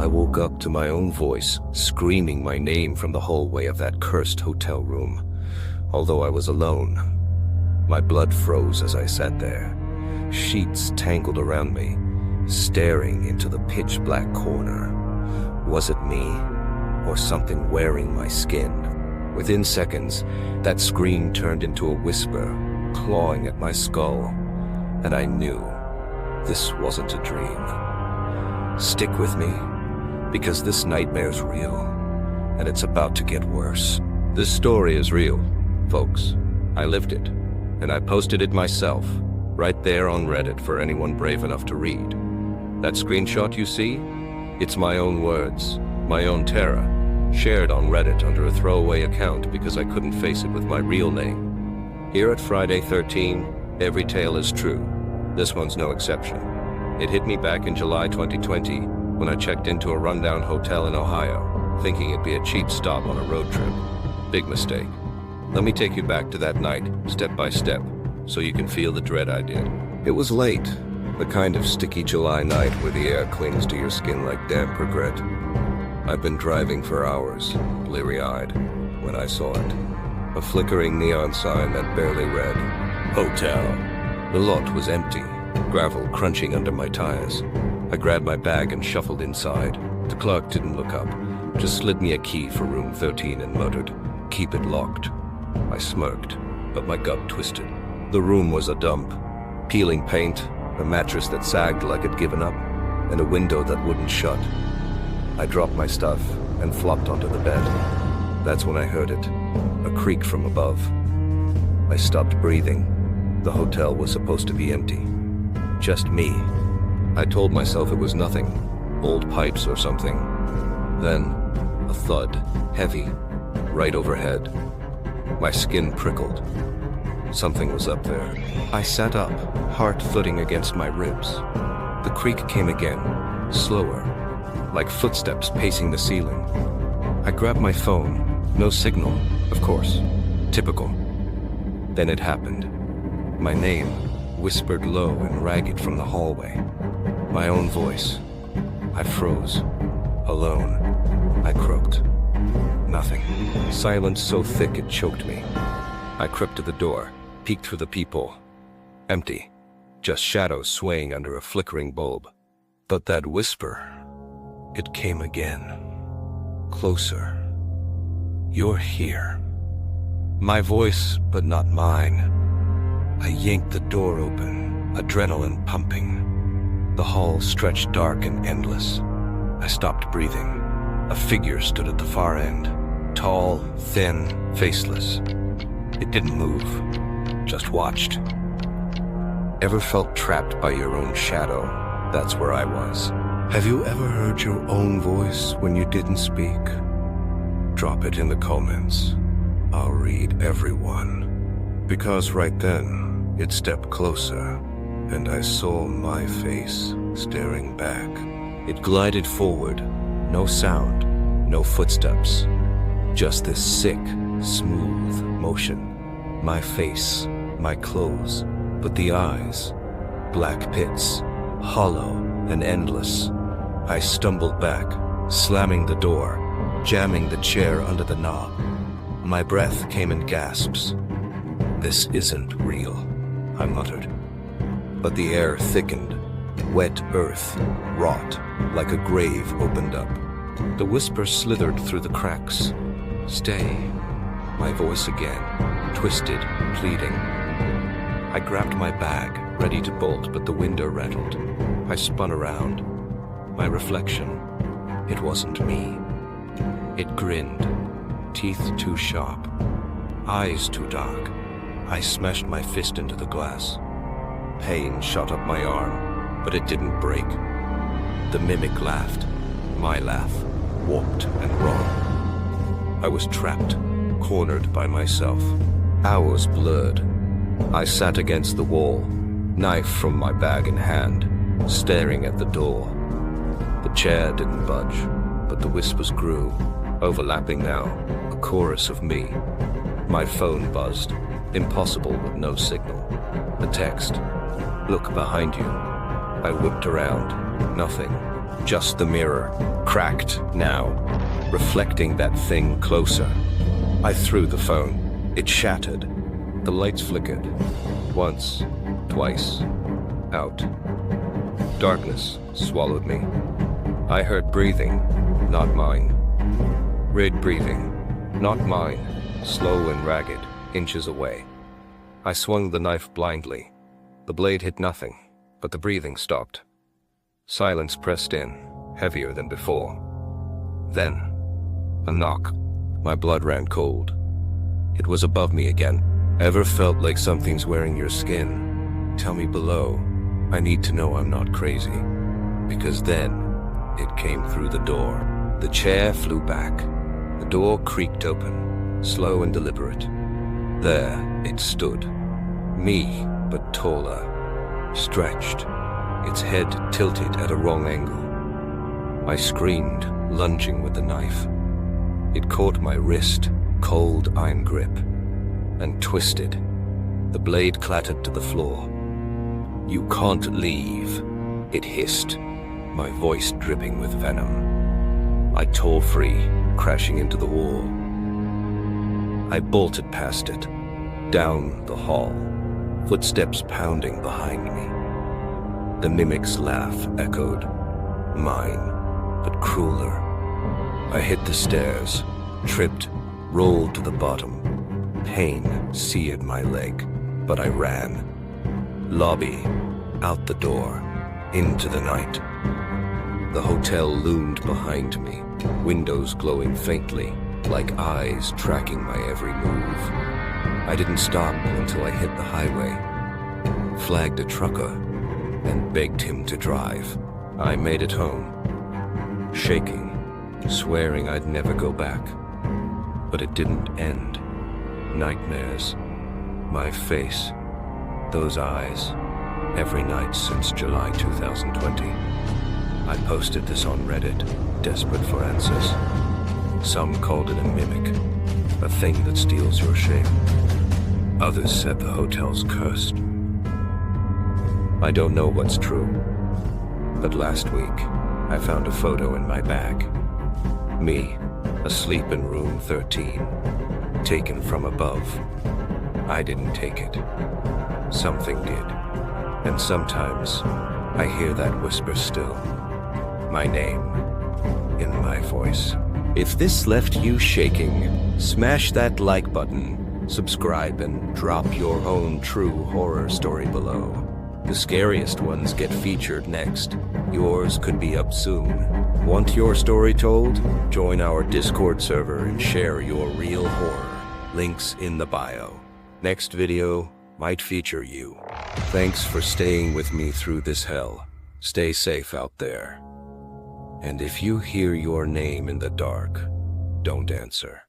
I woke up to my own voice screaming my name from the hallway of that cursed hotel room. Although I was alone, my blood froze as I sat there, sheets tangled around me, staring into the pitch-black corner. Was it me, or something wearing my skin? Within seconds, that scream turned into a whisper, clawing at my skull, and I knew this wasn't a dream. Stick with me, because this nightmare's real, and it's about to get worse. This story is real, folks. I lived it, and I posted it myself, right there on Reddit for anyone brave enough to read. That screenshot you see? It's my own words, my own terror, shared on Reddit under a throwaway account because I couldn't face it with my real name. Here at Friday 13, every tale is true. This one's no exception. It hit me back in July 2020 when I checked into a rundown hotel in Ohio, thinking it'd be a cheap stop on a road trip. Big mistake. Let me take you back to that night, step by step, so you can feel the dread I did. It was late, the kind of sticky July night where the air clings to your skin like damp regret. I'd been driving for hours, bleary-eyed, when I saw it. A flickering neon sign that barely read, "Hotel." The lot was empty, gravel crunching under my tires. I grabbed my bag and shuffled inside. The clerk didn't look up, just slid me a key for room 13 and muttered, "Keep it locked." I smirked, but my gut twisted. The room was a dump. Peeling paint, a mattress that sagged like it'd given up, and a window that wouldn't shut. I dropped my stuff and flopped onto the bed. That's when I heard it, a creak from above. I stopped breathing. The hotel was supposed to be empty. Just me. I told myself it was nothing, old pipes or something. Then, a thud, heavy, right overhead. My skin prickled. Something was up there. I sat up, heart thudding against my ribs. The creak came again, slower, like footsteps pacing the ceiling. I grabbed my phone. No signal, of course. Typical. Then it happened. My name, whispered low and ragged from the hallway. My own voice. I froze. Alone. I croaked. Nothing. Silence so thick it choked me. I crept to the door, peeked through the peephole. Empty. Just shadows swaying under a flickering bulb. But that whisper, it came again. Closer. "You're here." My voice, but not mine. I yanked the door open, adrenaline pumping. The hall stretched dark and endless. I stopped breathing. A figure stood at the far end. Tall, thin, faceless. It didn't move, just watched. Ever felt trapped by your own shadow? That's where I was. Have you ever heard your own voice when you didn't speak? Drop it in the comments. I'll read every one. Because right then, it stepped closer, and I saw my face staring back. It glided forward, no sound, no footsteps. Just this sick, smooth motion. My face, my clothes, but the eyes, black pits, hollow and endless. I stumbled back, slamming the door, jamming the chair under the knob. My breath came in gasps. "This isn't real," I muttered. But the air thickened. Wet earth, wrought, like a grave opened up. The whisper slithered through the cracks. "Stay." My voice again, twisted, pleading. I grabbed my bag, ready to bolt, but the window rattled. I spun around. My reflection, it wasn't me. It grinned, teeth too sharp, eyes too dark. I smashed my fist into the glass. Pain shot up my arm, but it didn't break. The mimic laughed, my laugh, warped and wrong. I was trapped, cornered by myself. Hours blurred. I sat against the wall, knife from my bag in hand, staring at the door. The chair didn't budge, but the whispers grew, overlapping now, a chorus of me. My phone buzzed, impossible with no signal. A text, "Look behind you." I whipped around. Nothing. Just the mirror, cracked now, reflecting that thing closer. I threw the phone. It shattered. The lights flickered. Once, twice, out. Darkness swallowed me. I heard breathing, not mine. Red breathing, not mine, slow and ragged, inches away. I swung the knife blindly. The blade hit nothing, but the breathing stopped. Silence pressed in, heavier than before. Then, a knock. My blood ran cold. It was above me again. Ever felt like something's wearing your skin? Tell me below. I need to know I'm not crazy. Because then, it came through the door. The chair flew back. The door creaked open, slow and deliberate. There it stood. Me, but taller. Stretched. Its head tilted at a wrong angle. I screamed, lunging with the knife. It caught my wrist, cold iron grip, and twisted. The blade clattered to the floor. "You can't leave," it hissed, my voice dripping with venom. I tore free, crashing into the wall. I bolted past it, down the hall, footsteps pounding behind me. The mimic's laugh echoed, mine, but crueler. I hit the stairs, tripped, rolled to the bottom. Pain seared my leg, but I ran. Lobby, out the door, into the night. The hotel loomed behind me, windows glowing faintly, like eyes tracking my every move. I didn't stop until I hit the highway, flagged a trucker, and begged him to drive. I made it home, shaking, swearing I'd never go back. But it didn't end. Nightmares, my face, those eyes, every night since July 2020. I posted this on Reddit, desperate for answers. Some called it a mimic, a thing that steals your shape. Others said the hotel's cursed. I don't know what's true, but last week I found a photo in my bag. Me, asleep in room 13, taken from above. I didn't take it. Something did. And sometimes I hear that whisper still. My name, in my voice. If this left you shaking, smash that like button, subscribe, and drop your own true horror story below. The scariest ones get featured next. Yours could be up soon. Want your story told? Join our Discord server and share your real horror. Links in the bio. Next video might feature you. Thanks for staying with me through this hell. Stay safe out there. And if you hear your name in the dark, don't answer.